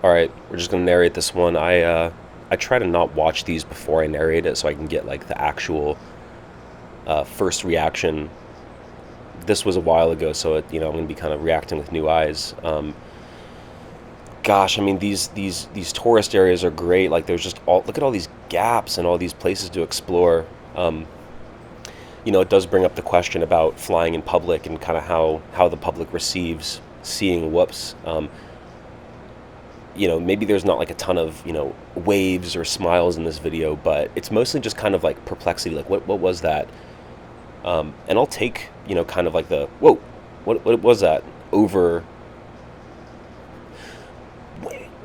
All right, we're just gonna narrate this one. I try to not watch these before I narrate it, so I can get like the actual first reaction. This was a while ago, so I'm gonna be kind of reacting with new eyes. Gosh, I mean these tourist areas are great. Like there's just all look at all these gaps and all these places to explore. It does bring up the question about flying in public and kind of how the public receives seeing whoops. Maybe there's not like a ton of, waves or smiles in this video, but it's mostly just kind of like perplexity, like what was that? And I'll take, kind of like the, whoa, what was that? Over,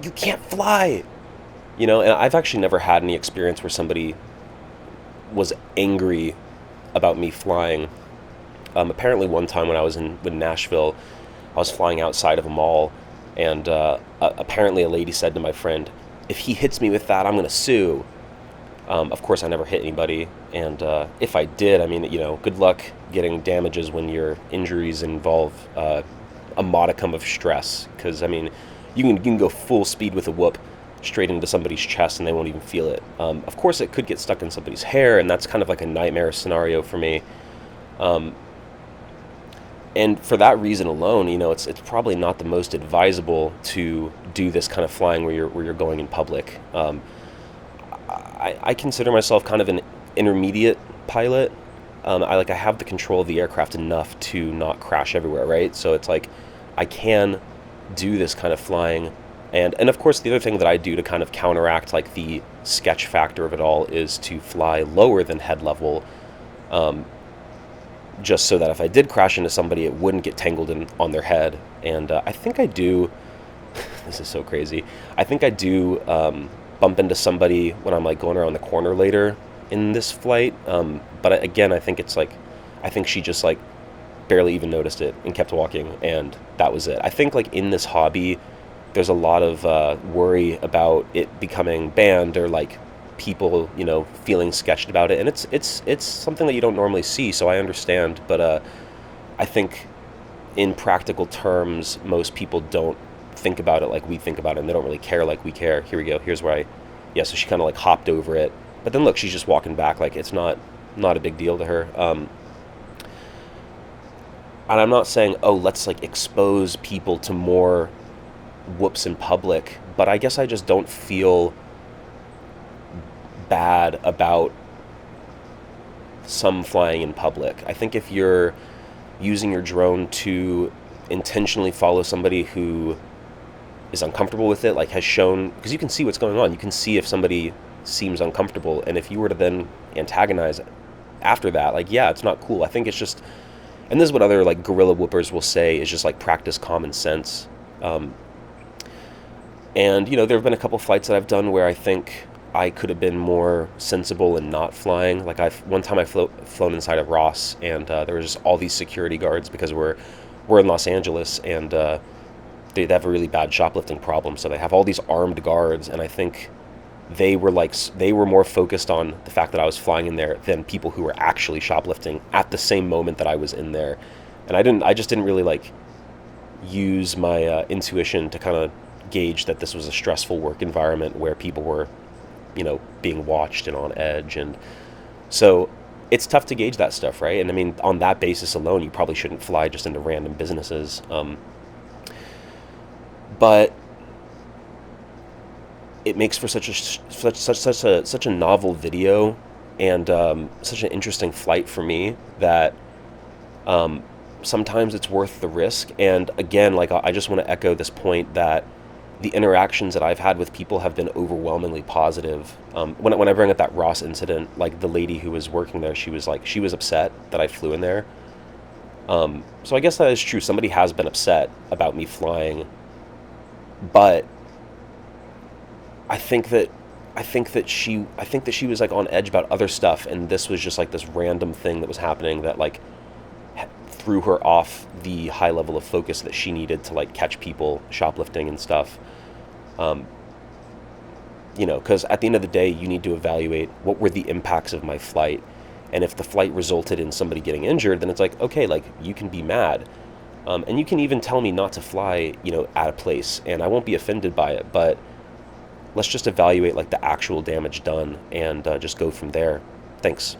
you can't fly, and I've actually never had any experience where somebody was angry about me flying. Apparently one time when I was in Nashville, I was flying outside of a mall, and apparently a lady said to my friend, if he hits me with that, I'm going to sue. Of course, I never hit anybody, and if I did, I mean, good luck getting damages when your injuries involve a modicum of stress, because, I mean, you can go full speed with a whoop straight into somebody's chest and they won't even feel it. Of course, it could get stuck in somebody's hair, and that's kind of like a nightmare scenario for me. And for that reason alone, it's probably not the most advisable to do this kind of flying where you're going in public. I consider myself kind of an intermediate pilot. I have the control of the aircraft enough to not crash everywhere, right? So it's like I can do this kind of flying, and of course the other thing that I do to kind of counteract like the sketch factor of it all is to fly lower than head level. Just so that if I did crash into somebody, it wouldn't get tangled in on their head. And I think I do. This is so crazy. I think I do bump into somebody when I'm like going around the corner later in this flight. But again, I think it's like, I think she just like barely even noticed it and kept walking, and that was it. I think like in this hobby, there's a lot of worry about it becoming banned or like people feeling sketched about it, and it's something that you don't normally see, so I understand. But I think in practical terms most people don't think about it like we think about it, and they don't really care like we care. Here we go, here's where so she kind of like hopped over it, but then look, she's just walking back like it's not a big deal to her. And I'm not saying, oh, let's like expose people to more whoops in public, but I guess I just don't feel bad about some flying in public. I think if you're using your drone to intentionally follow somebody who is uncomfortable with it, like has shown, because you can see what's going on, you can see if somebody seems uncomfortable, and if you were to then antagonize after that, like, yeah, it's not cool. I think it's just, and this is what other like guerrilla whoopers will say, is just like practice common sense. And there have been a couple flights that I've done where I think I could have been more sensible in not flying. Like one time I flown inside of Ross, and there was just all these security guards because we're in Los Angeles, and they have a really bad shoplifting problem. So they have all these armed guards, and I think they were more focused on the fact that I was flying in there than people who were actually shoplifting at the same moment that I was in there. And I just didn't really like use my intuition to kind of gauge that this was a stressful work environment where people were being watched and on edge. And so it's tough to gauge that stuff, right? And I mean, on that basis alone, you probably shouldn't fly just into random businesses. But it makes for such a novel video, and such an interesting flight for me that sometimes it's worth the risk. And again, like, I just want to echo this point that the interactions that I've had with people have been overwhelmingly positive. When I bring up that Ross incident, like the lady who was working there, she was upset that I flew in there. So I guess that is true. Somebody has been upset about me flying, but I think that she was like on edge about other stuff, and this was just like this random thing that was happening that like threw her off the high level of focus that she needed to like catch people shoplifting and stuff. Because at the end of the day, you need to evaluate what were the impacts of my flight, and if the flight resulted in somebody getting injured, then it's like, okay, like, you can be mad. And you can even tell me not to fly, at a place, and I won't be offended by it. But let's just evaluate like the actual damage done and just go from there. Thanks.